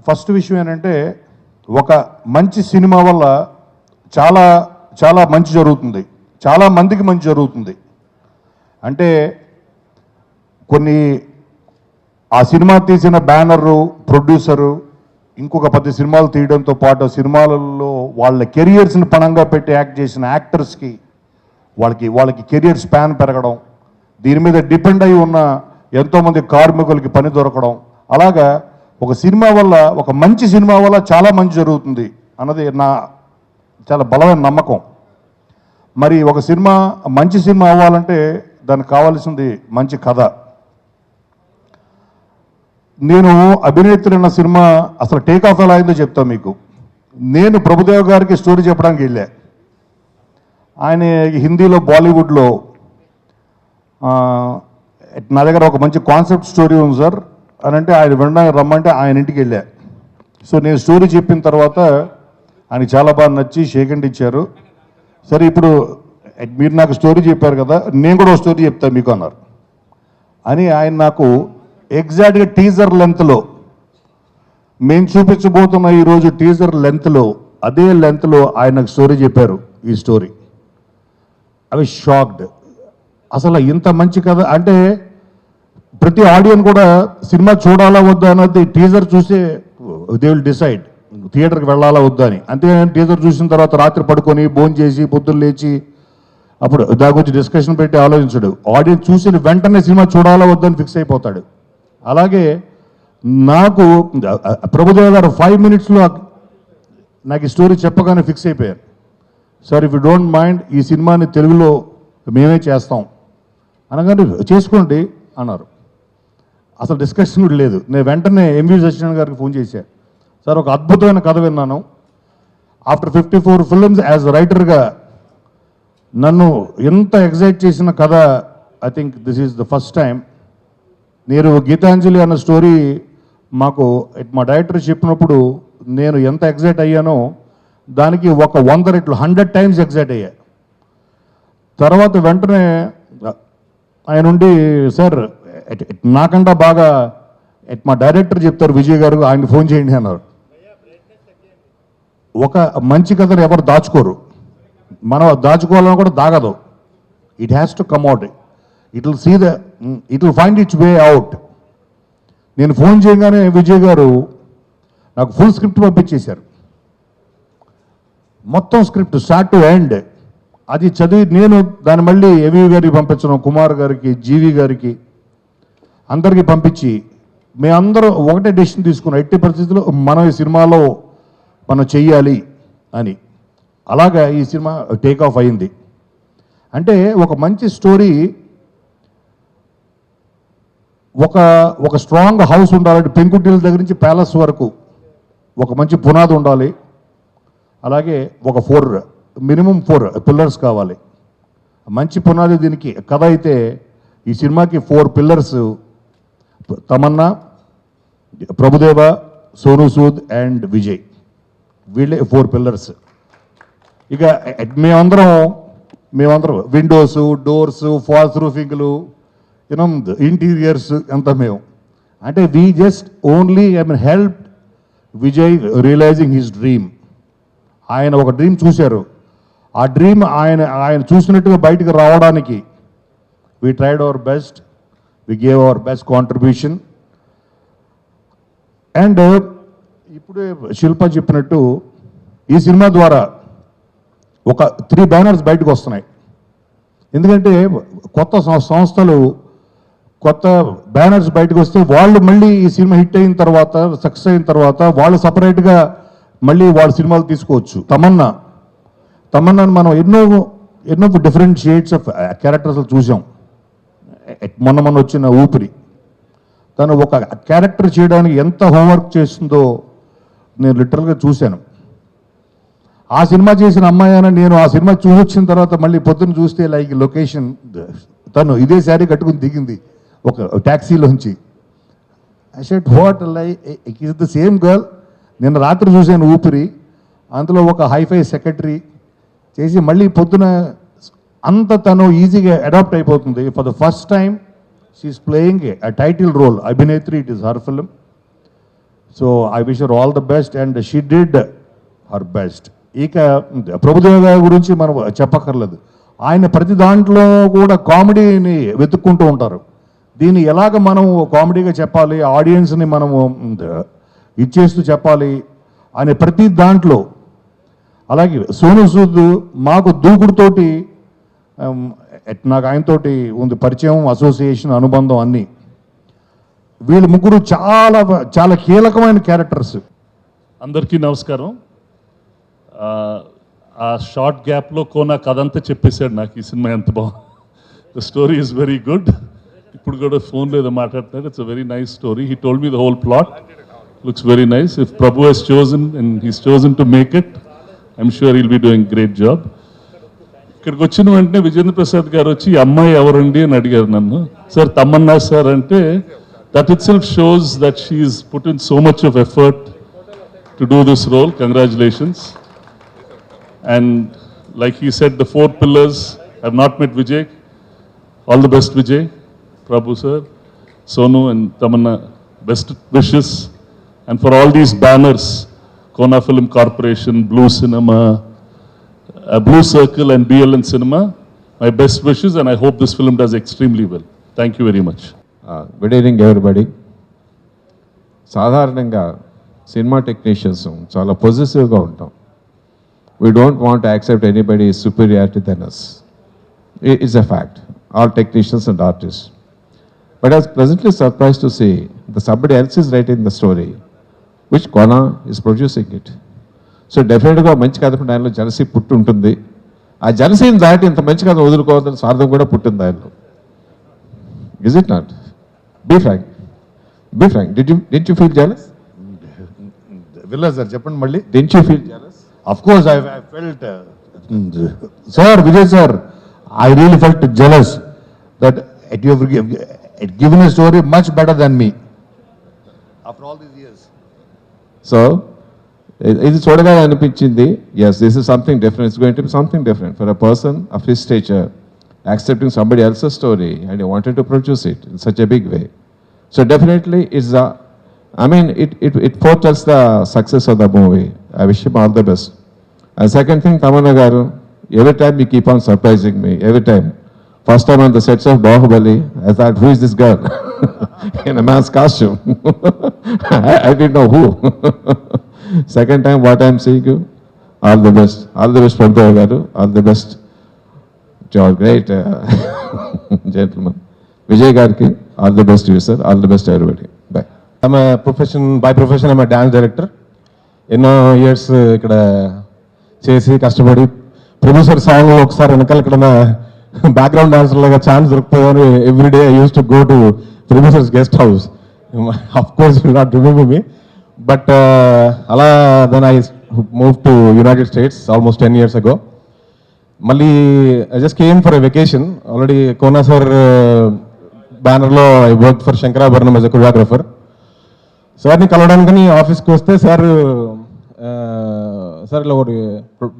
First విషయం ఏంటంటే ఒక మంచి సినిమా వల్ల చాలా చాలా మంచి జరుగుతుంది, చాలా మందికి మంచి జరుగుతుంది. అంటే కొన్ని ఆ సినిమా తీసిన బ్యానరు, ప్రొడ్యూసరు ఇంకొక 10 సినిమాలు తీయడంతో పాటు సినిమాలలో వాళ్ళ కెరియర్స్ని పణంగా పెట్టి యాక్ట్ చేసిన యాక్టర్స్కి వాళ్ళకి కెరియర్ స్పాన్ పెరగడం, దీని మీద డిపెండ్ అయి ఉన్న ఎంతోమంది కార్మికులకి పని దొరకడం, అలాగా ఒక సినిమా వల్ల, ఒక మంచి సినిమా వల్ల చాలా మంచి జరుగుతుంది అన్నది నా చాలా బలమైన నమ్మకం. మరి ఒక సినిమా మంచి సినిమా అవ్వాలంటే దానికి కావాల్సింది మంచి కథ. నేను అభినేత్రి అన్న సినిమా అసలు టేక్ ఆఫ్ ఎలా అయిందో చెప్తాను మీకు. నేను ప్రభుదేవ్ గారికి స్టోరీ చెప్పడానికి వెళ్ళా. ఆయన హిందీలో, బాలీవుడ్లో నా దగ్గర ఒక మంచి కాన్సెప్ట్ స్టోరీ ఉంది సార్ అని అంటే ఆయన వినడానికి రమ్మంటే ఆయన ఇంటికి వెళ్ళా. సో నేను స్టోరీ చెప్పిన తర్వాత ఆయనకి చాలా బాగా నచ్చి షేక్ హ్యాండ్ ఇచ్చారు. సరే ఇప్పుడు మీరు నాకు స్టోరీ చెప్పారు కదా, నేను కూడా ఒక స్టోరీ చెప్తాను మీకు అన్నారు. అని ఆయన నాకు ఎగ్జాక్ట్గా టీజర్ లెంత్లో, మేము చూపించబోతున్న ఈరోజు టీజర్ లెంత్లో, అదే లెంత్లో ఆయన స్టోరీ చెప్పారు. ఈ స్టోరీ అవి షాక్డ్. అసలు ఇంత మంచి కథ అంటే ప్రతి ఆడియన్ కూడా సినిమా చూడాలా వద్దా అన్నది టీజర్ చూసే దే విల్ డిసైడ్ థియేటర్కి వెళ్ళాలా వద్దా అని. అంతేగాని టీజర్ చూసిన తర్వాత రాత్రి పడుకొని భోజనం చేసి పొద్దున్న లేచి అప్పుడు దాని గురించి డిస్కషన్ పెట్టి ఆలోచించడు. ఆడియన్స్ చూసిన వెంటనే సినిమా చూడాలా వద్దని ఫిక్స్ అయిపోతాడు. అలాగే నాకు ప్రభుదేవ గారు 5 మినిట్స్లో నాకు ఈ స్టోరీ చెప్పగానే ఫిక్స్ అయిపోయారు. Sir if you don't mind ఈ సినిమాని తెలుగులో మేమే చేస్తాం అనగానే చేసుకోండి అన్నారు. అసలు డిస్కషన్ కూడా లేదు. నేను వెంటనే ఎంవి సత్యనారాయణ గారికి ఫోన్ చేశాను. సార్ ఒక అద్భుతమైన కథ విన్నాను. ఆఫ్టర్ 54 ఫిల్మ్స్ యాజ్ రైటర్గా నన్ను ఎంత ఎగ్జైట్ చేసిన కథ, I think this is the first time. నేను గీతాంజలి అన్న స్టోరీ మాకు మా డైరెక్టర్ చెప్పినప్పుడు నేను ఎంత ఎగ్జైట్ అయ్యానో దానికి ఒక 100 రెట్లు 100 టైమ్స్ ఎగ్జైట్ అయ్యా. తర్వాత వెంటనే ఆయన నుండి సార్ నాకంటా బాగా మా డైరెక్టర్ చెప్తారు విజయ్ గారు, ఆయనకి ఫోన్ చేయండి అన్నారు. ఒక మంచి కథను ఎవరు దాచుకోరు, మనం దాచుకోవాలని కూడా దాగదు. It has to come out, it will find its way out. నేను ఫోన్ చేయగానే విజయ్ గారు నాకు ఫుల్ స్క్రిప్ట్ పంపించేశారు. మొత్తం స్క్రిప్ట్ స్టార్ట్ టు ఎండ్. అది చదివి నేను దాన్ని మళ్ళీ ఎంవి గారికి పంపించడం, కుమార్ గారికి, జీవి గారికి, అందరికీ పంపించి మేమందరూ ఒకటే డెసిషన్ తీసుకున్నాం, ఎట్టి పరిస్థితుల్లో మనం ఈ సినిమాలో మనం చెయ్యాలి అని. అలాగా ఈ సినిమా టేక్ ఆఫ్ అయింది. అంటే ఒక మంచి స్టోరీ, ఒక స్ట్రాంగ్ హౌస్ ఉండాలంటే పెంకుటిల దగ్గర నుంచి ప్యాలెస్ వరకు ఒక మంచి పునాది ఉండాలి. అలాగే ఒక మినిమం 4 పిల్లర్స్ కావాలి. మంచి పునాది దీనికి. కథ అయితే ఈ సినిమాకి 4 పిల్లర్స్, తమన్నా, ప్రభుదేవ, సోను సూద్ అండ్ విజయ్, వీళ్ళే 4 పిల్లర్స్. ఇక మేమందరం విండోస్, డోర్స్, ఫాల్స్ రూఫింగ్లు, ఇంటీరియర్స్ అంతా మేము. అంటే we just only help Vijay realising his dream. ఆయన ఒక డ్రీమ్ చూశారు. ఆ డ్రీమ్ ఆయన చూసినట్టుగా బయటకు రావడానికి we tried our best, we gave our best contribution. And ఇప్పుడే శిల్ప చెప్పినట్టు ఈ సినిమా ద్వారా ఒక 3 బ్యానర్స్ బయటకు వస్తున్నాయి. ఎందుకంటే కొత్త సంస్థలు, కొత్త బ్యానర్స్ బయటకు వస్తే వాళ్ళు మళ్ళీ ఈ సినిమా హిట్ అయిన తర్వాత, సక్సెస్ అయిన తర్వాత వాళ్ళు సపరేట్గా మళ్ళీ వాళ్ళ సినిమాలు తీసుకోవచ్చు. తమన్నాను మనం ఎన్నో డిఫరెంట్ షేడ్స్ ఆఫ్ క్యారెక్టర్స్ చూసాం. మొన్న వచ్చిన ఊపిరి, తను ఒక క్యారెక్టర్ చేయడానికి ఎంత హోంవర్క్ చేస్తుందో నేను లిటరల్గా చూశాను. ఆ సినిమా చేసిన అమ్మాయి అని నేను ఆ సినిమా చూసొచ్చిన తర్వాత మళ్ళీ పొద్దున్న చూస్తే లైక్ లొకేషన్, తను ఇదే శారీ కట్టుకుని దిగింది ఒక ట్యాక్సీలోంచి. I said what like is the same girl. నిన్న రాత్రి చూశాను ఊపిరి, అందులో ఒక హైఫై సెక్రటరీ చేసి మళ్ళీ పొద్దున అంత తను ఈజీగా అడాప్ట్ అయిపోతుంది. For the first time she is playing a title role. Abhinetri, it is her film. So I wish her all the best and she did her best. ఇక ప్రభుదేవ గారి గురించి మనం చెప్పక్కర్లేదు. ఆయన ప్రతి దాంట్లో కూడా కామెడీని వెతుక్కుంటూ ఉంటారు. దీన్ని ఎలాగ మనం కామెడీగా చెప్పాలి, ఆడియన్స్ని మనము ఇచ్చేస్తూ చెప్పాలి అనే ప్రతి దాంట్లో. అలాగే సోను సూద్ మాకు దూకుడుతోటి నాకు ఆయనతోటి ఉంది పరిచయం, అసోసియేషన్, అనుబంధం అన్నీ. వీళ్ళు ముగ్గురు చాలా చాలా కీలకమైన క్యారెక్టర్స్. అందరికీ నమస్కారం. ఆ షార్ట్ గ్యాప్లో కోనా కథ అంతా చెప్పేశాడు నాకు. ఈ సినిమా ఎంత బాగుంది, the story is very good. ఇప్పుడు కూడా ఫోన్లో ఏదో మాట్లాడుతున్నాడు. It's a very nice story. He told me the whole plot. Looks very nice. If Prabhu he's chosen and he's chosen to make it, I'm sure he'll be doing great job. ఇక్కడికి వచ్చిన వెంటనే విజేంద్ర ప్రసాద్ గారు వచ్చి ఈ అమ్మాయి ఎవరండి అని అడిగారు నన్ను. సార్ తమన్నా సార్ అంటే, that itself shows that she's put in so much of effort to do this role. Congratulations. And like he said, the 4 pillars. I've not met Vijay. All the best, Vijay, Prabhu sir, Sonu and Tamanna, best wishes. And for all these banners, Kona Film Corporation, Blue Cinema, Blue Circle and BLN Cinema, my best wishes, and I hope this film does extremely well. Thank you very much. Good evening everybody. సాధారణంగా cinema technicians చాలా పొజిటివ్గా ఉంటాం. We don't want to accept anybody superiority then us. It's a fact, all technicians and artist. But I was pleasantly surprise to see the somebody else is writing the story which Kona is producing it. So డెఫినెట్గా మంచి కథ ఆయనలో jealousy పుట్టి ఉంటుంది. ఆ జలసీని దాటి ఇంత మంచి కథ వదులుకోవద్దని స్వార్థం కూడా పుట్టింది ఆయనలో. Is it not? Be frank. Be frank. Didn't you feel jealous? Villa sir, చెప్పండి మళ్ళీ. Didn't you feel jealous? Of course I felt sir, Vijay sir, I really felt jealous that you have given a story much better than me after all these years. So ఇది చూడగా అనిపించింది, yes, this is something different. It's going to be something different for a person of his stature accepting somebody else's story and he wanted to produce it in such a big way. So definitely it's it foretells the success of the movie. I wish him all the best. And second thing, Tamanna garu, every time you keep on surprising me, every time. First time on the sets of Bahubali, I thought, who is this girl in a man's costume? I didn't know who. Second time, what I'm seeing you, all the best. All the best, Prabhu garu, all the best. You're great gentleman. Vijay Garki, all the best to you, sir. All the best to everybody. Bye. I'm a by profession, I'm a dance director. ఎన్నో years ఇక్కడ చేసి కష్టపడి producer song ఒకసారి వెనకాల ఇక్కడ background dancer లాగా chance దొరుకుతుందని every day I used to go to producer's guest house. Of course will not remember me, but అలా then I move to United States almost 10 years ago. మళ్ళీ I just came for a vacation. Already Kona sir బ్యానర్లో I work for Shankarabharanam as a choreographer. సార్ని కలవడానికి ఆఫీస్కి వస్తే sir ఇలా ఒకటి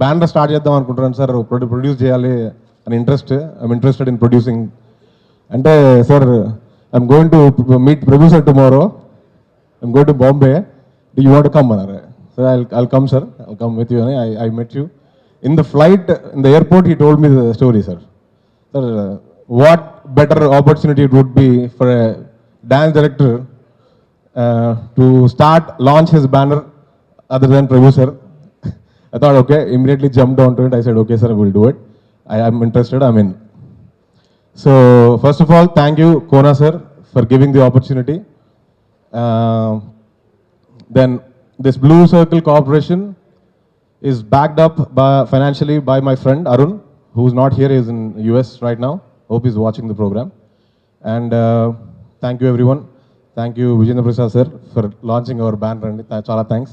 banner start చేద్దాం అనుకుంటున్నాను సార్, ప్రొడ్యూస్ చేయాలి అని ఐఎమ్ ఇంట్రెస్టెడ్ ఇన్ ప్రొడ్యూసింగ్ అంటే, sir I'm going to meet producer tomorrow, I'm going to Bombay, do you want come అన్నారు. Sir I'll come sir, I'll come with you అని I met you. In the flight, in the airport, he told me the story, sir. Sir, what better opportunity it would be for a dance director to launch his banner other than Prabhu sir. I thought, okay, immediately jumped onto it. I said, okay, sir, I will do it. I'm interested, I'm in. So, first of all, thank you, Kona sir, for giving the opportunity. Then, this Blue Circle Corporation is backed up financially by my friend Arun, who is not here, he is in US right now. Hope he's watching the program. And thank you everyone. Thank you Vijendra Prasad sir for launching our banner. And chala thanks.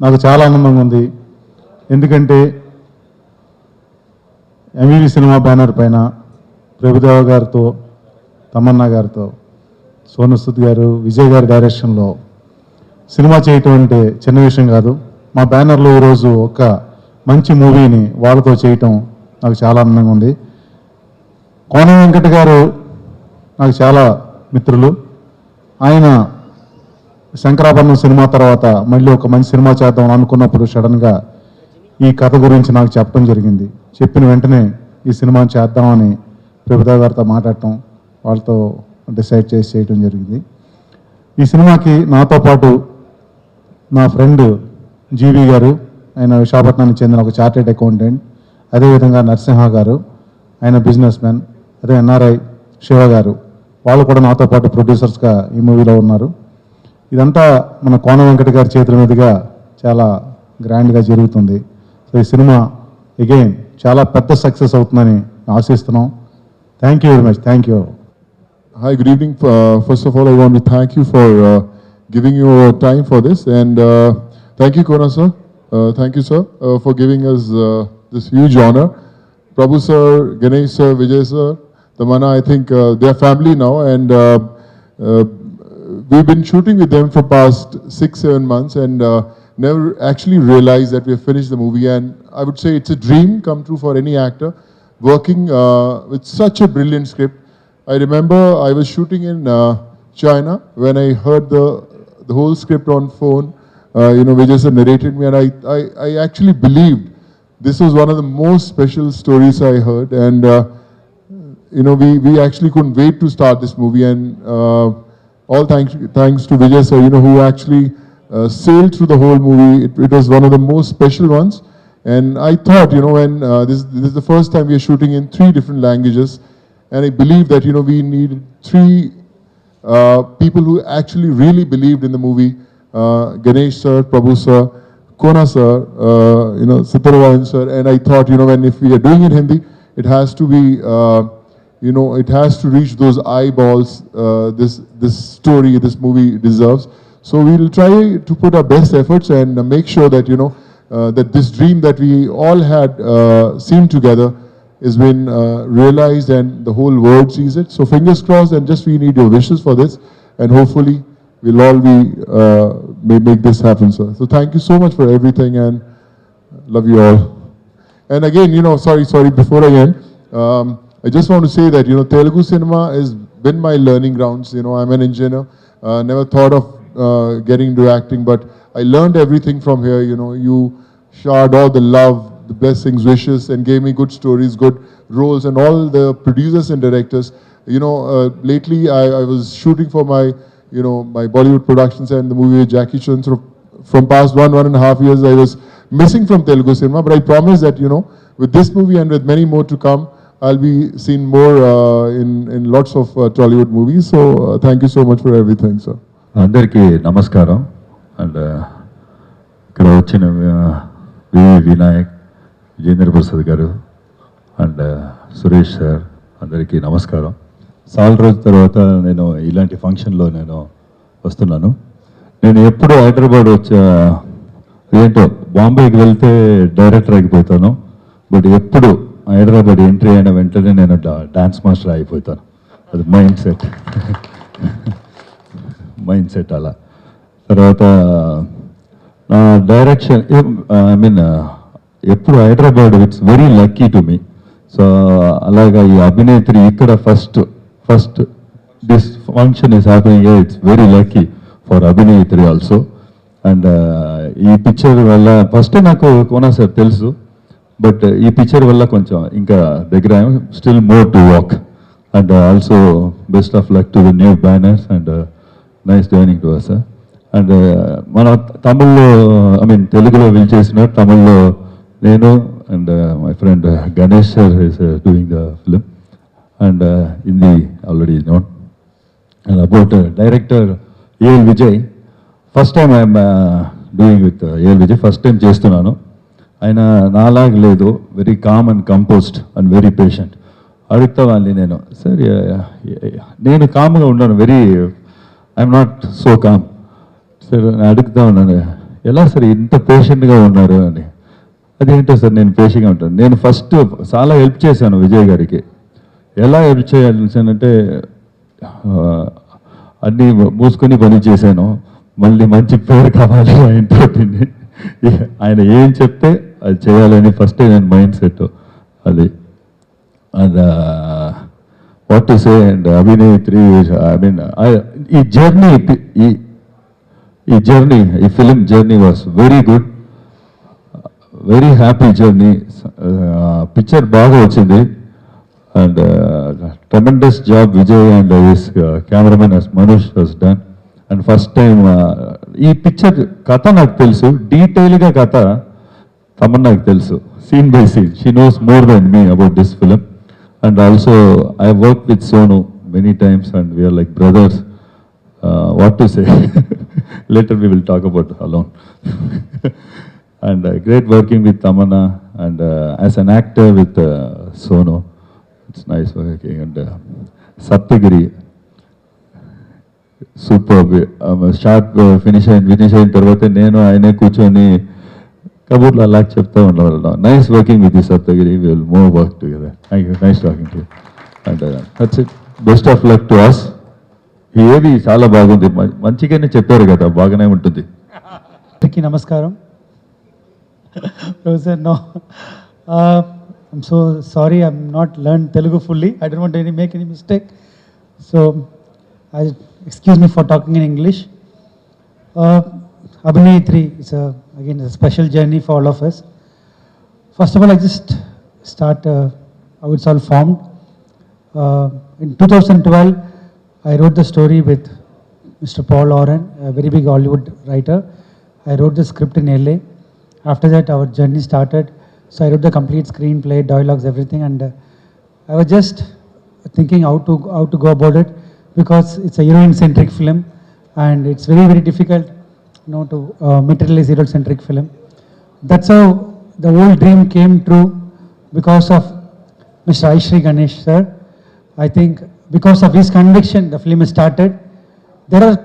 నాకు చాలా ఆనందంగా ఉంది, ఎందుకంటే ఎంవీవి cinema banner పైన ప్రభుదేవ గారితో, తమన్నా గారితో, సోను సూద్ గారు, విజయ్ గారి డైరెక్షన్లో సినిమా చేయటం అంటే చిన్న విషయం కాదు. మా బ్యానర్లో ఈరోజు ఒక మంచి మూవీని వాళ్ళతో చేయటం నాకు చాలా ఆనందంగా ఉంది. కోన వెంకట గారు నాకు చాలా మిత్రులు. ఆయన శంకరాభరణం సినిమా తర్వాత మళ్ళీ ఒక మంచి సినిమా చేద్దాం అనుకున్నప్పుడు సడన్గా ఈ కథ గురించి నాకు చెప్పడం జరిగింది. చెప్పిన వెంటనే ఈ సినిమా చేద్దామని ప్రభుదేవ గారితో మాట్లాడటం, వాళ్ళతో డిసైడ్ చేసి చేయడం జరిగింది. ఈ సినిమాకి నాతో పాటు నా ఫ్రెండ్ జీవి గారు, ఆయన విశాఖపట్నానికి చెందిన ఒక చార్టెడ్ అకౌంటెంట్, అదేవిధంగా నరసింహ గారు, ఆయన బిజినెస్ మ్యాన్, అదే ఎన్ఆర్ఐ శివ గారు, వాళ్ళు కూడా నాతో పాటు ప్రొడ్యూసర్స్గా ఈ మూవీలో ఉన్నారు. ఇదంతా మన కోన వెంకట గారి చేతుల మీదుగా చాలా గ్రాండ్గా జరుగుతుంది. సో ఈ సినిమా అగైన్ చాలా పెద్ద సక్సెస్ అవుతుందని ఆశిస్తున్నాం. Thank you very much. Thank you. Hi, good evening. First of all, I want to thank you for giving your time for this, and thank you, Kona sir. Thank you, sir, for giving us this huge honor. Prabhu sir, Ganesh sir, Vijay sir, Tamanna, I think they are family now, and we've been shooting with them for past 6-7 months, and never actually realized that we have finished the movie. And I would say it's a dream come true for any actor working with such a brilliant script. I remember I was shooting in China when I heard the whole script on phone. Vijay sir narrated me, and I actually believed this was one of the most special stories I heard. And we actually couldn't wait to start this movie. And all thanks to Vijay sir, who actually sailed through the whole movie. It was one of the most special ones. And I thought, when this is the first time we are shooting in 3 different languages. And I believe that, we needed 3 people who actually really believed in the movie. Ganesh sir, Prabhu sir, Kona sir, Sitaravayan sir. And I thought, if we are doing it Hindi, it has to be, it has to reach those eyeballs this story, this movie deserves. So we will try to put our best efforts and make sure that, that this dream that we all had seen together has been realized and the whole world sees it. So fingers crossed, and just we need your wishes for this, and hopefully we'll all be make this happen, sir. So thank you so much for everything, and love you all. And again, sorry, before I end, I just want to say that, Telugu cinema has been my learning grounds. I'm an engineer, never thought of getting into acting, but I learned everything from here. You showered all the love, the blessings, wishes, and gave me good stories, good roles, and all the producers and directors. Lately I was shooting for my, my Bollywood productions and the movie with Jackie Chan. So from past 1.5 years, I was missing from Telugu cinema, but I promise that, with this movie and with many more to come, I'll be seen more in lots of Tollywood movies. So thank you so much for everything, sir. అందరికీ నమస్కారం. And ఇక్కడ వచ్చిన వినాయక్, విజేంద్ర ప్రసాద్ గారు and Suresh sir, అందరికీ నమస్కారం. చాలా రోజుల తర్వాత నేను ఇలాంటి ఫంక్షన్లో నేను వస్తున్నాను. నేను ఎప్పుడు హైదరాబాద్ ఏంటో బాంబేకి వెళ్తే డైరెక్టర్ అయిపోతాను, బట్ ఎప్పుడు హైదరాబాద్ ఎంట్రీ అయిన వెంటనే నేను డాన్స్ మాస్టర్ అయిపోతాను. అది మైండ్ సెట్ అలా. తర్వాత నా డైరెక్షన్ ఎప్పుడు Hyderabad, it's very lucky to me. So అలాగా ఈ అభినేత్రి ఇక్కడ first this function is happening, it's very lucky for Abhinetri also. And ఈ పిక్చర్ వల్ల ఫస్ట్ నాకు కోనా సార్ తెలుసు, బట్ ఈ పిక్చర్ వల్ల కొంచెం ఇంకా దగ్గర still more to walk. And also best of luck to the new banners and nice joining to us sir. And మన తమిళ్లో తెలుగులో విల్ చేసిన తమిళ్లో నేను and my friend Ganesh sir is doing the film, and Hindi already known. And about director AL Vijay, first time I'm doing with AL Vijay, first time చేస్తున్నాను. ఆయన నాలాగా లేదు, very calm and composed and very patient. అడుగుతా వాళ్ళని నేను, సార్ నేను కామ్గా ఉన్నాను, I'm not so calm sir. అడుగుతా ఉన్నాను, ఎలా సార్ ఇంత పేషెంట్గా ఉన్నారు అని. అదేంటో సార్ నేను పేషెంట్గా ఉంటాను. నేను ఫస్ట్ చాలా హెల్ప్ చేశాను విజయ్ గారికి. ఎలా హెల్ప్ చేయాల్సానంటే అన్నీ మూసుకొని పని చేశాను. మళ్ళీ మంచి పేరు కావాలి ఆయనతో, ఆయన ఏం చెప్తే అది చేయాలని ఫస్ట్ నేను మైండ్ సెట్ అది. And what to say, and Abhinetri, ఈ జర్నీ ఈ film journey was very good, very happy journey. Picture బాగా వచ్చింది and tremendous job Vijay and his cameraman as Manoj has done. And first time ఈ పిక్చర్ కథ నాకు తెలుసు, డీటెయిల్గా కథ తమన్నాకు తెలుసు, scene by scene. She knows more than me about this film. And also I work with Sonu many times and we are like brothers. What to say? Later we will talk about alone. And great working with Tamanna and as an actor with Sonu. It's nice working. And Saptagiri, superb. Sharp finish అయిన తర్వాత నేను ఆయనే కూర్చొని కబుర్లు అలా చెప్తా ఉండేవాళ్ళం. Nice working with Saptagiri. We will more work together. Thank you. Nice talking to you. And that's it. Best of luck to us. ఏది చాలా బాగుంది, మంచిగానే చెప్పారు కదా, బాగానే ఉంటుంది. నమస్కారం. Professor, no. I'm so sorry, I'm not learned Telugu fully. I don't want to make any mistake. So, excuse me for talking in English. Abhinayatri is again a special journey for all of us. First of all, I just start how it's all formed. In 2012, I wrote the story with Mr. Paul Oren, a very big Hollywood writer. I wrote the script in LA. After that, our journey started. So I wrote the complete screenplay, dialogues, everything, and I was just thinking how to go about it, because it's a heroine-centric film, and it's very, very difficult, to materialize hero-centric film. That's how the whole dream came true, because of Mr. Aishri Ganesh sir. I think because of his conviction, the film started. There are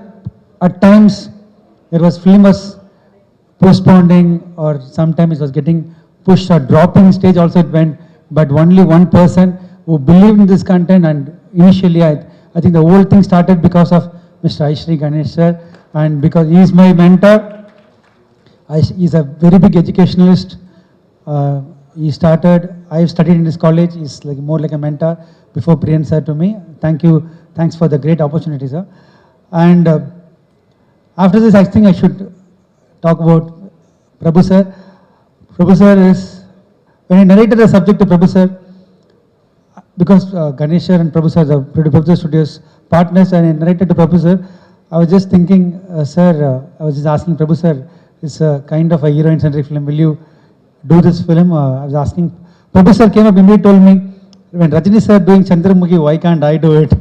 at times film was postponing, or sometimes it was getting pushed or dropping stage also it went, but only one person who believed in this content, and initially I think the whole thing started because of Mr. Aishri Ganesh sir, and because he is my mentor. He is a very big educationalist. He started, I have studied in his college. He's like more like a mentor before Priyan sir to me. Thank you, thanks for the great opportunity, sir. And after this, I think I should talk about Prabhu sir. Prabhu sir is, when I narrated the subject to Prabhu sir, because Ganesh sir and Prabhu sir are the Prabhu sir Studios partners, and I narrated to Prabhu sir, I was just thinking, sir, I was just asking Prabhu sir, it's a kind of a heroine-centric film, will you do this film? I was asking, Prabhu sir came up immediately, told me, when Rajini sir doing Chandramukhi, why can't I do it?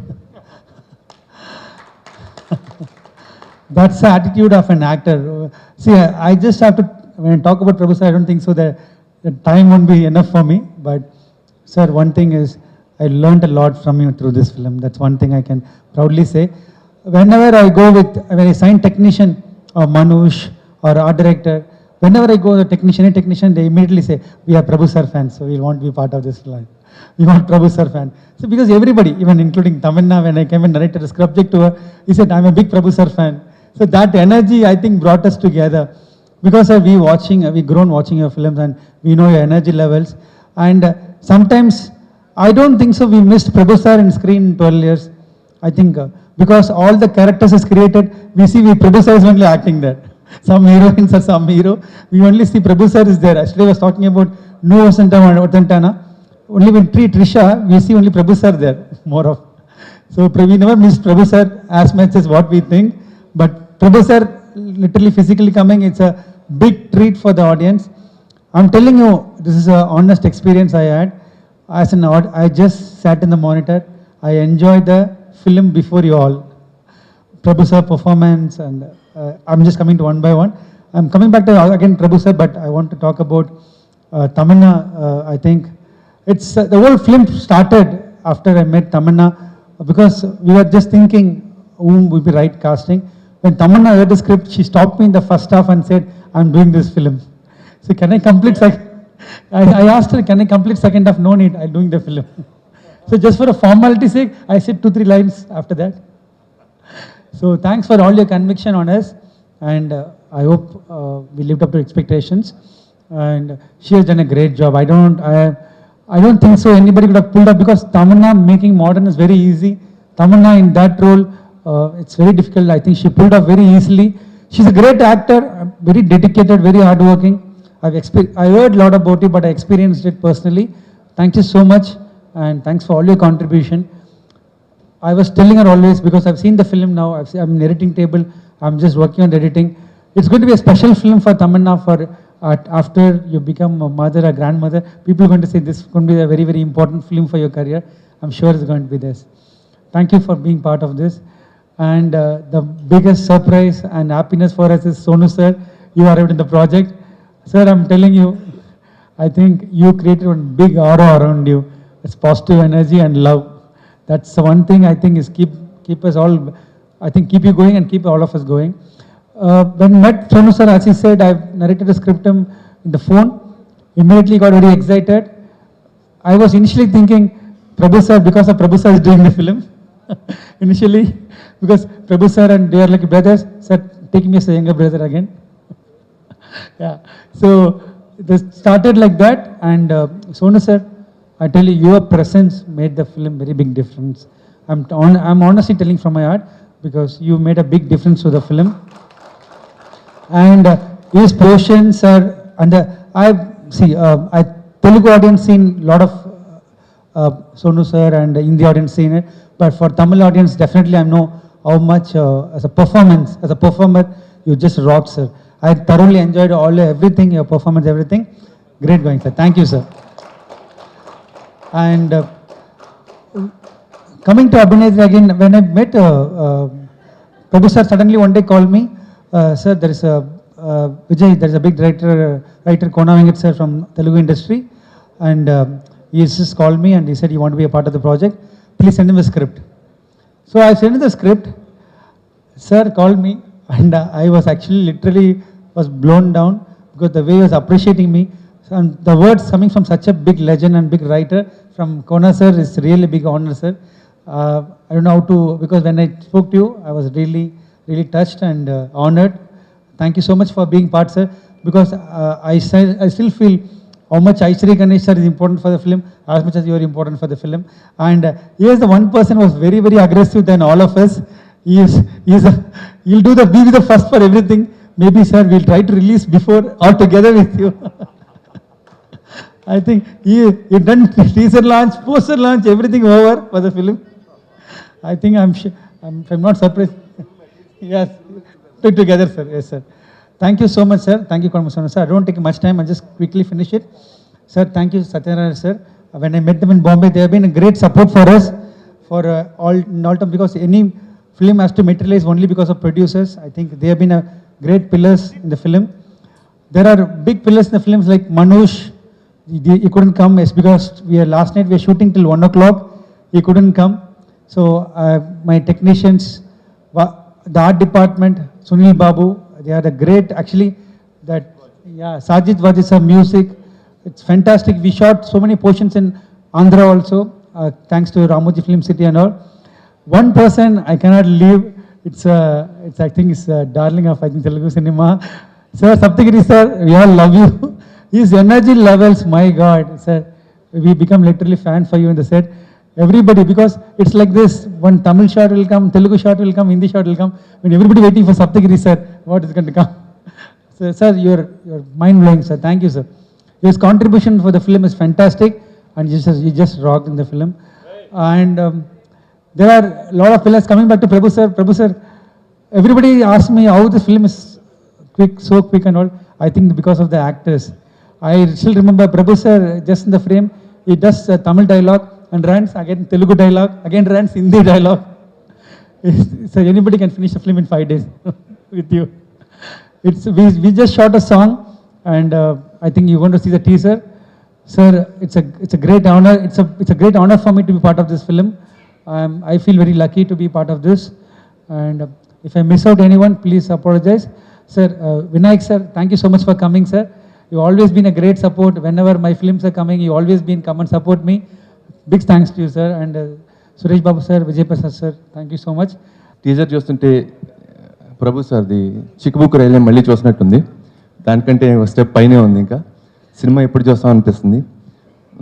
That's the attitude of an actor. See, I just have to, when I talk about Prabhu sir, I don't think so that the time won't be enough for me. But sir, one thing is, I learned a lot from you through this film. That's one thing I can proudly say. Whenever I go with, when I sign technician or Manoj or art director, whenever I go with any technician, they immediately say, we are Prabhu sir fans, so we want to be part of this line. We want Prabhu sir fan. So because everybody, even including Tamanna, when I came and narrated a subject to her, he said, I'm a big Prabhu sir fan. So that energy, I think, brought us together. Because we grown watching your films, and we know your energy levels. And sometimes, I don't think so we missed Prabhu sir in screen in 12 years. I think because all the characters is created, we see Prabhu sir is only acting there. Some heroines or some hero, we only see Prabhu sir is there. Yesterday I was talking about No Vasantana. Only when Trisha, we see only Prabhu sir there, more of. So we never missed Prabhu sir as much as what we think. But Prabhu sir, literally physically coming, it's a big treat for the audience. I'm telling you, this is an honest experience I had. As an I just sat in the monitor. I enjoyed the film before you all. Prabhu sir performance, and I'm just coming to one by one. I'm coming back to again Prabhu sir, but I want to talk about Tamanna. I think it's the whole film started after I met Tamanna, because we were just thinking whom would be right casting. When Tamanna read the script, she stopped me in the first half and said, I'm doing this film. So can I complete I asked her, can I complete second half? No need, I'm doing the film. So just for a formality sake, I said 2-3 lines after that. So thanks for all your conviction on us, and I hope we lived up to expectations. And she has done a great job. I don't think so anybody could have pulled up, because Tamanna making modern is very easy. Tamanna in that role, it's very difficult. I think she pulled off very easily. she's a great actor, very dedicated, very hardworking. I heard a lot about it, but I experienced it personally. Thank you so much, and thanks for all your contribution. I was telling her always, because I've seen the film now, I'm in editing table, I'm just working on the editing. It's going to be a special film for Tamanna for after you become a mother, a grandmother. People are going to say this is going to be a very, very important film for your career. I'm sure it's going to be this. Thank you for being part of this. And the biggest surprise and happiness for us is Sonu sir. You arrived in the project. Sir, I'm telling you, I think you created one big aura around you. It's positive energy and love. That's the one thing I think is keep us all, I think keep you going and keep all of us going. When met Sonu sir, as he said, I've narrated the script in the phone. Immediately got very excited. I was initially thinking Prabhu sir, because of Prabhu sir is doing the film. Initially, because Prabhu sir and they are like brothers, sir, take me as a younger brother again. Yeah, so this started like that, and Sonu sir, I tell you, your presence made the film very big difference. I'm honestly telling from my heart, because you made a big difference to the film. And his portions are under, I Telugu audience seen lot of Sonu sir and Hindi audience seen it, but for Tamil audience, definitely I know how much as a performer, you just rocked, sir. I thoroughly enjoyed everything, your performance, everything. Great going, sir. Thank you, sir. And coming to Abhinay again, when I met Prabhu sir, suddenly one day called me, sir, there is a Vijay, there is a big writer Kona Venkat sir from Telugu industry, and he just called me and he said, you want to be a part of the project, please send him a script. So I sent him the script. Sir called me, and I was actually literally was blown down, because the way he was appreciating me, and the words coming from such a big legend and big writer from Kona sir is really big honor, sir. I don't know how to, because when I spoke to you, I was really, really touched and honored. Thank you so much for being part, sir, because I still feel how much Aishri Ganesh sir is important for the film, as much as you are important for the film. And he is the one person who was very, very aggressive than all of us. He'll be the first for everything. Maybe, sir, we'll try to release before all together with you. I think he done teaser launch, poster launch, everything over for the film. I think I'm not surprised. Yes, together, sir. Yes, sir. Thank you so much, sir. Thank you, Sonu sir. I don't take much time. I'll just quickly finish it. Sir, thank you, Satyanarayana sir. When I met them in Bombay, they have been a great support for us for all time, because any film has to materialize only because of producers. I think they have been a great pillars in the film. There are big pillars in the films like Manoj. He couldn't come, yes, because last night we were shooting till 1 o'clock. He couldn't come. So my technicians, the art department, Sunil Babu, they are the great, actually, Sajid Vajisa music. It's fantastic. We shot so many portions in Andhra also, thanks to Ramoji Film City and all. One person I cannot leave. I think it's a darling of Telugu cinema. Sir, Saptagiri sir, we all love you. His energy levels, my God, sir, we become literally fan for you in the set. Everybody, because it's like this, one Tamil shot will come, Telugu shot will come, Hindi shot will come, when everybody waiting for Saptagiri sir, what is going to come? So, sir, you're mind-blowing, sir. Thank you, sir. His contribution for the film is fantastic, and you just rocked in the film. And there are a lot of pillars. Coming back to Prabhu sir. Prabhu sir, everybody asks me how this film is so quick and all. I think because of the actors. I still remember Prabhu sir, just in the frame, he does Tamil dialogue and runs again Telugu dialogue, again runs Hindi dialogue. So anybody can finish the film in 5 days with you. We just shot a song, and I think you're going to see the teaser. Sir, it's a great honor. It's a great honor for me to be part of this film. I feel very lucky to be part of this. And if I miss out anyone, please apologize. Sir, Vinayak sir, thank you so much for coming, sir. You've always been a great support. Whenever my films are coming, you always come and support me. Big thanks to you, sir. And Suresh Babu sir, Vijay Prasad sir, thank you so much. Teaser చూస్తుంటే ప్రభు సార్ది చిక్కుబుక్కు రైలే మళ్ళీ చూసినట్టుంది. దానికంటే ఒక step పైనే ఉంది. ఇంకా cinema ఎప్పుడు చూస్తాం అనిపిస్తుంది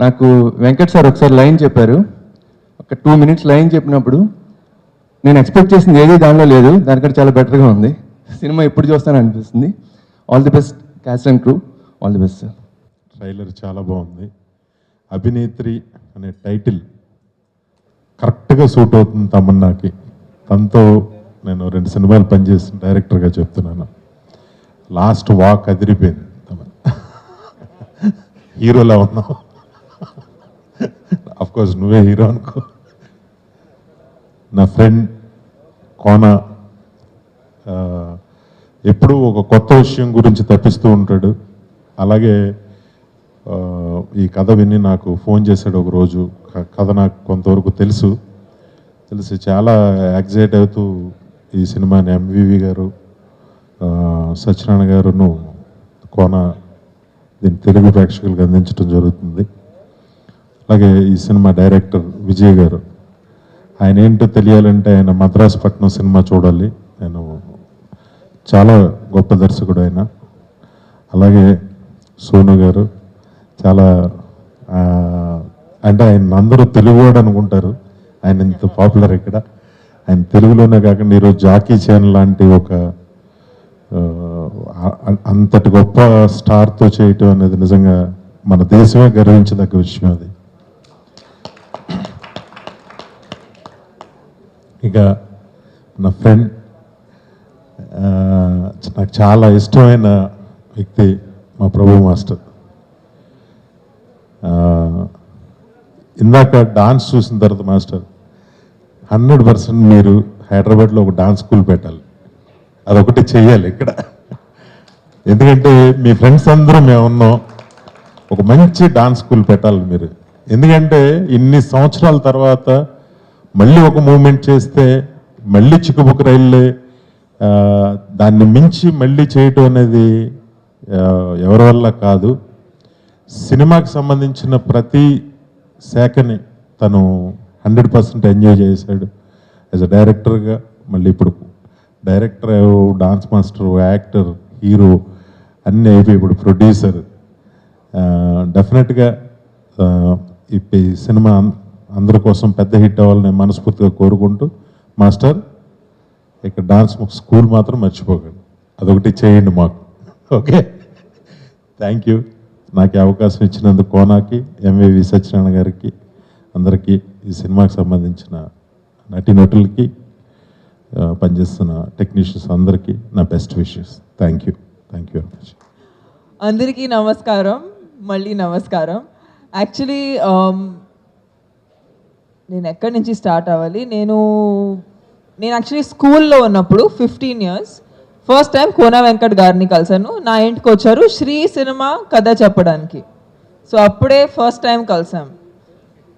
నాకు. వెంకట్ సార్ ఒకసారి లైన్ చెప్పారు, ఒక 2 minutes లైన్ చెప్పినప్పుడు నేను ఎక్స్పెక్ట్ చేసింది ఏది దానిలో లేదు, దానికంటే చాలా బెటర్గా ఉంది. సినిమా ఎప్పుడు చూస్తాను అనిపిస్తుంది. All the best caste and crew, all the best sir. Trailer చాలా బాగుంది. అభినేత్రి అనే టైటిల్ కరెక్ట్గా సూట్ అవుతుంది తమన్నాకి. తనతో నేను 2 సినిమాలు పనిచేసిన డైరెక్టర్గా చెప్తున్నాను. లాస్ట్ వాక్ అదిరిపోయింది. తమన్నా హీరోలా ఉన్నావు. కోర్స్ నువ్వే హీరో అనుకో. నా ఫ్రెండ్ కోన ఎప్పుడూ ఒక కొత్త విషయం గురించి తప్పిస్తూ ఉంటాడు. అలాగే ఈ కథ విని నాకు ఫోన్ చేశాడు ఒకరోజు. కథ నాకు కొంతవరకు తెలిసి చాలా ఎగ్జైట్ అవుతూ ఈ సినిమాని ఎంవివి గారు, సత్యనారాయణ గారును కోన దీన్ని తెలుగు ప్రేక్షకులకు అందించడం జరుగుతుంది. అలాగే ఈ సినిమా డైరెక్టర్ విజయ్ గారు, ఆయన ఏంటో తెలియాలంటే ఆయన మద్రాసుపట్నం సినిమా చూడాలి. నేను చాలా గొప్ప దర్శకుడు ఆయన. అలాగే సోను గారు చాలా అంటే ఆయన అందరూ తెలుగువాడు అనుకుంటారు, ఆయన ఇంత పాపులర్ ఇక్కడ. ఆయన తెలుగులోనే కాకుండా ఈరోజు జాకీ చాన్ లాంటి ఒక అంతటి గొప్ప స్టార్తో చేయటం అనేది నిజంగా మన దేశమే గర్వించదగ్గ విషయం అది. ఇక నా ఫ్రెండ్, నాకు చాలా ఇష్టమైన వ్యక్తి మా ప్రభు మాస్టర్. ఇందాక డాన్స్ చూసిన తర్వాత మాస్టర్ 100% మీరు హైదరాబాద్లో ఒక డాన్స్ స్కూల్ పెట్టాలి. అదొకటి చెయ్యాలి ఇక్కడ. ఎందుకంటే మీ ఫ్రెండ్స్ అందరూ మేము ఉన్నాం, ఒక మంచి డాన్స్ స్కూల్ పెట్టాలి మీరు. ఎందుకంటే ఇన్ని సంవత్సరాల తర్వాత మళ్ళీ ఒక మూమెంట్ చేస్తే మళ్ళీ చిక్కుబుక్ రైళ్ళే దాన్ని మించి మళ్ళీ చేయటం అనేది ఎవరి వల్ల కాదు. సినిమాకి సంబంధించిన ప్రతి శాఖని తను 100% ఎంజాయ్ చేశాడు యాజ్ అ డైరెక్టర్గా. మళ్ళీ ఇప్పుడు director, dance master, actor, hero అన్నీ అయిపోయి ఇప్పుడు ప్రొడ్యూసర్. డెఫినెట్గా ఈ సినిమా అందరి కోసం పెద్ద హిట్ అవ్వాలని మనస్ఫూర్తిగా కోరుకుంటూ, మాస్టర్ ఇక్కడ డాన్స్ స్కూల్ మాత్రం మర్చిపోకండి, అదొకటి చేయండి మాకు. Okay, thank you. నాకు అవకాశం ఇచ్చినందుకు కోనాకి, ఎంవివి సత్యనారాయణ గారికి, అందరికీ, ఈ సినిమాకి సంబంధించిన నటీనటులకి, పనిచేస్తున్న టెక్నీషియన్స్ అందరికీ నా best wishes. Thank you very much. అందరికీ నమస్కారం, మళ్ళీ నమస్కారం. యాక్చువల్లీ నేను ఎక్కడి నుంచి స్టార్ట్ అవ్వాలి? నేను యాక్చువల్లీ స్కూల్లో ఉన్నప్పుడు 15 years first time Kona Venkat గారిని కలిసాను. నా ఇంటికి వచ్చారు శ్రీ సినిమా కథ చెప్పడానికి. సో అప్పుడే ఫస్ట్ టైం కలిసాం.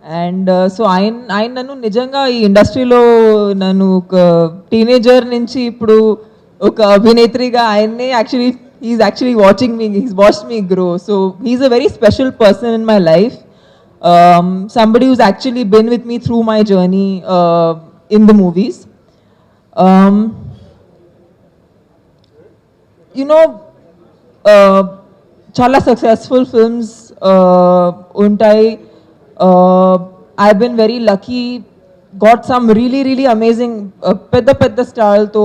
అండ్ సో ఆయన నన్ను నిజంగా ఈ ఇండస్ట్రీలో నన్ను ఒక టీనేజర్ నుంచి ఇప్పుడు ఒక అభినేత్రిగా ఆయన్ని he's actually watching me, he's watched me grow. So he's a very special person in my life. Somebody who's actually been with me through my journey in the movies. You know, chala successful films untai. I've been very lucky, got some really amazing pedda stars to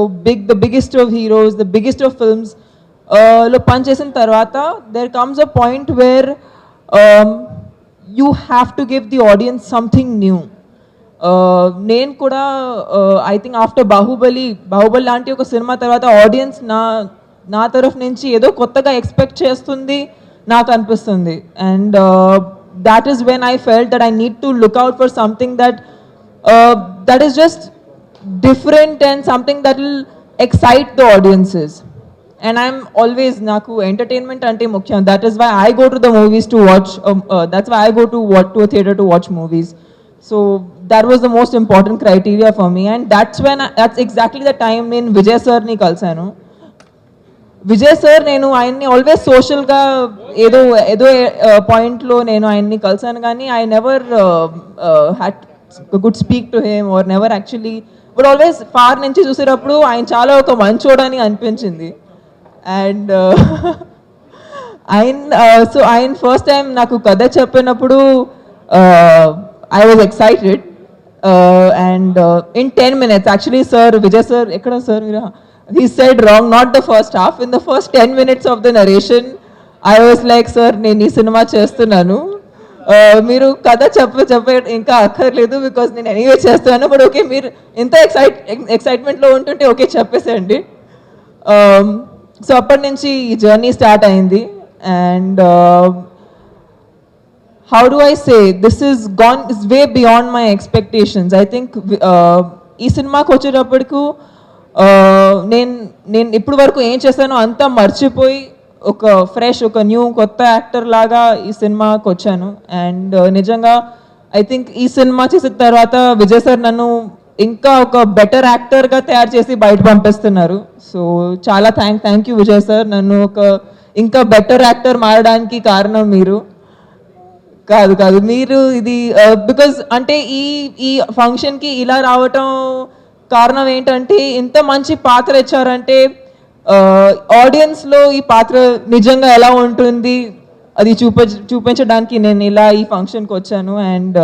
the biggest of heroes, the biggest of films lo panchesin tarvata there comes a point where you have to give the audience something new. నేను కూడా I think after Baahubali లాంటి ఒక cinema తర్వాత audience నా తరఫు నుంచి ఏదో కొత్తగా ఎక్స్పెక్ట్ చేస్తుంది నాకు అనిపిస్తుంది. And that is when I felt that I need to look out for something that is just different and something that will excite the audiences. And I'm always naku entertainment ante mukhyam. That is why I go to the movies to watch. That's why I go to a theater to watch movies. So that was the most important criteria for me. And that's exactly the time in Vijay sir ni kalsanu. Vijay sir, నేను ఆయన్ని always సోషల్గా ఏదో పాయింట్లో నేను ఆయన్ని కలిసాను, కానీ I never had good speak to him or never actually, but always far నుంచి చూసేటప్పుడు ఆయన చాలా ఒక మంచోడని అనిపించింది. అండ్ ఆయన ఫస్ట్ టైం నాకు కథ చెప్పినప్పుడు I was excited. And in 10 minutes actually sir, Vijay sir ఎక్కడ సార్ మీరు he said wrong, not the first half. In the first 10 minutes of the narration, I was like, sir, నేను ఈ cinema చేస్తున్నాను, మీరు కథ చెప్పే ఇంకా అక్కర్లేదు, బికాస్ నేను ఎనీవే చేస్తున్నాను, బట్ ఓకే మీరు ఇంత ఎక్సైట్మెంట్లో ఉంటుంటే ఓకే చెప్పేసేయండి. సో అప్పటి నుంచి ఈ జర్నీ స్టార్ట్ అయింది. And how do I say, this is way beyond my expectations. I think ఈ సినిమాకి వచ్చేటప్పటికు నేను ఇప్పుడు వరకు ఏం చేశానో అంతా మర్చిపోయి ఒక ఫ్రెష్, ఒక న్యూ, కొత్త యాక్టర్ లాగా ఈ సినిమాకి వచ్చాను. అండ్ నిజంగా ఐ థింక్ ఈ సినిమా చేసిన తర్వాత విజయ్ సార్ నన్ను ఇంకా ఒక బెటర్ యాక్టర్గా తయారు చేసి బయట పంపిస్తున్నారు. సో చాలా థ్యాంక్ యూ విజయ్ సార్, నన్ను ఒక ఇంకా బెటర్ యాక్టర్ మారడానికి కారణం మీరు కాదు మీరు. ఇది బికాజ్ అంటే ఈ ఫంక్షన్కి ఇలా రావటం కారణం ఏంటంటే, ఇంత మంచి పాత్ర ఇచ్చారంటే ఆడియన్స్లో ఈ పాత్ర నిజంగా ఎలా ఉంటుంది అది చూపించడానికి నేను ఇలా ఈ ఫంక్షన్కి వచ్చాను. And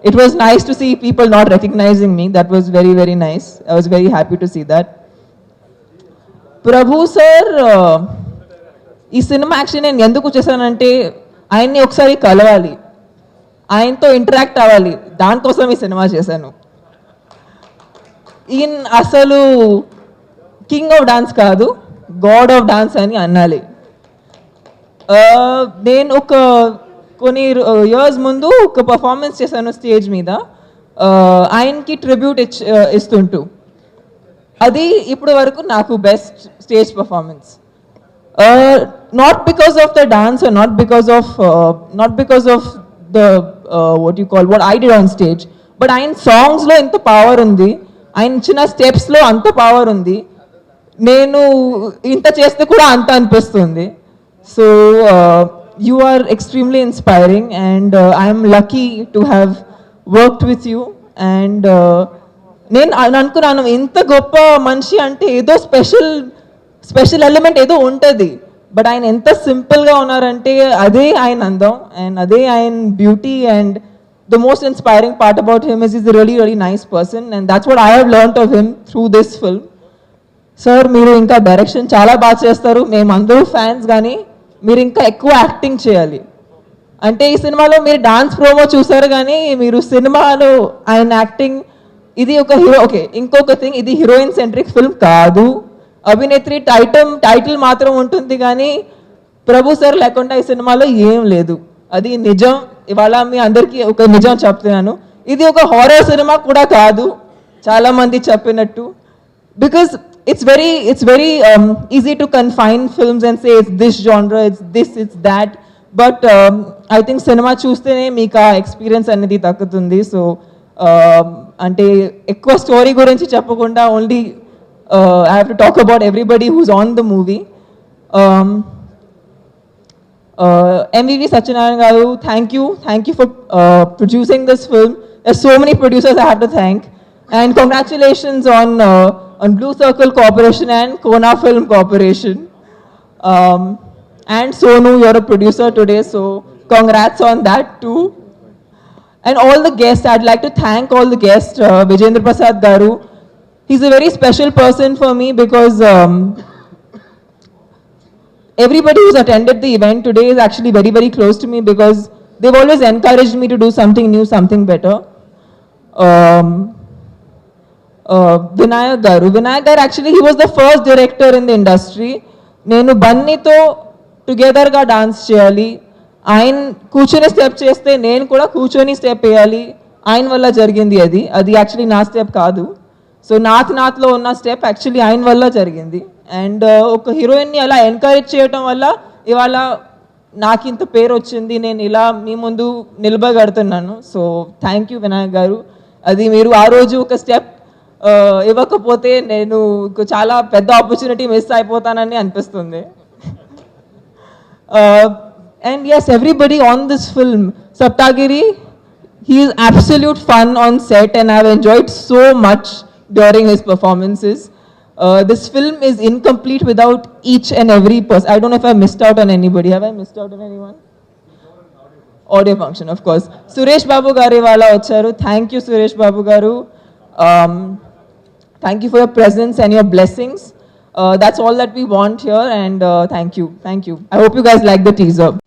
it was nice to see people not recognizing me. That was very very nice. I was very happy to see that. Prabhu sir ఈ సినిమా యాక్చువల్లీ నేను ఎందుకు చేశానంటే, ఆయన్ని ఒకసారి కలవాలి, ఆయనతో ఇంటరాక్ట్ అవ్వాలి, దానికోసం ఈ సినిమా చేశాను. ఈయన అసలు కింగ్ ఆఫ్ డాన్స్ కాదు, గాడ్ ఆఫ్ డాన్స్ అని అనాలి. నేను కొన్ని ఇయర్స్ ముందు ఒక పర్ఫార్మెన్స్ చేశాను స్టేజ్ మీద, ఆయనకి ట్రిబ్యూట్ ఇస్తుంటూ. అది ఇప్పటి వరకు నాకు best stage performance. Not because of the dance or not because of the what I did on stage, but ఆయన సాంగ్స్ లో ఎంత పవర్ ఉంది, ఆయన చిన్న స్టెప్స్ లో అంత పవర్ ఉంది, నేను ఇంత చేస్తే కూడా అంత అనిపిస్తుంది. So you are extremely inspiring and I'm lucky to have worked with you. And నేను అనుకున్నాను, ఇంత గొప్ప మనిషి అంటే ఏదో స్పెషల్ ఎలిమెంట్ ఏదో ఉంటుంది, బట్ ఆయన ఎంత సింపుల్గా ఉన్నారంటే అదే ఆయన అందం అండ్ అదే ఆయన beauty. And the most inspiring part about him is really really nice person and that's what I have learned of him through this film. Sir మీరు ఇంకా డైరెక్షన్ చాలా బాగా చేస్తారు, మేమందరూ ఫ్యాన్స్, కానీ మీరు ఇంకా ఎక్కువ యాక్టింగ్ చేయాలి. అంటే ఈ సినిమాలో మీరు డాన్స్ ప్రోమో చూసారు, కానీ మీరు సినిమాలో ఆయన యాక్టింగ్, ఇది ఒక హీరో. ఓకే, ఇంకొక థింగ్, ఇది హీరోయిన్ సెంట్రిక్ ఫిల్మ్ కాదు, అభినేత్రి టైటిల్ మాత్రం ఉంటుంది, కానీ ప్రభు సార్ లేకుండా ఈ సినిమాలో ఏం లేదు. అది నిజం. ఇవాళ మీ అందరికీ ఒక నిజం చెప్తున్నాను, ఇది ఒక హారర్ సినిమా కూడా కాదు చాలా మంది చెప్పినట్టు. Because it's very easy to confine films and say it's this genre, it's this, it's that, but I think cinema చూస్తేనే మీకు ఆ ఎక్స్పీరియన్స్ అనేది దక్కుతుంది. సో అంటే ఎక్కువ స్టోరీ గురించి చెప్పకుండా only I have to talk about everybody who's on the movie. MVV Satyanarayana garu, thank you for producing this film. There's so many producers I have to thank, and congratulations on Blue Circle Corporation and Kona Film Corporation. And Sonu, you're a producer today, so congrats on that too. And all the guests, I'd like to thank all the guests. Vijayendra Prasad garu, he's a very special person for me because everybody who's attended the event today is actually very, very close to me because they've always encouraged me to do something new, something better. Vinayak garu, actually he was the first director in the industry. Nenu Bannito together ga dance cheyali, ఆయన కూర్చొని step చేస్తే నేను కూడా కూర్చొని step వేయాలి, ఆయన వల్ల జరిగింది. అది యాక్చువల్లీ నా స్టెప్ కాదు. సో నాథ్లో ఉన్న స్టెప్ యాక్చువల్లీ ఆయన వల్ల జరిగింది. అండ్ ఒక హీరోయిన్ని అలా ఎంకరేజ్ చేయడం వల్ల ఇవాళ నాకు ఇంత పేరు వచ్చింది, నేను ఇలా మీ ముందు నిలబడగడుతున్నాను. సో థ్యాంక్ యూ వినాయక్ గారు. అది మీరు ఆ రోజు ఒక స్టెప్ ఇవ్వకపోతే నేను చాలా పెద్ద ఆపర్చునిటీ మిస్ అయిపోతానని అనిపిస్తుంది. And yes, everybody on this film, Saptagiri, he is absolute fun on set and I've enjoyed so much during his performances. This film is incomplete without each and every person. I don't know if I missed out on anybody. Have I missed out on anyone? Audio function, of course. Suresh Babu garu wala vacharu. Thank you, Suresh Babu garu. Thank you for your presence and your blessings. That's all that we want here, and thank you. I hope you guys like the teaser.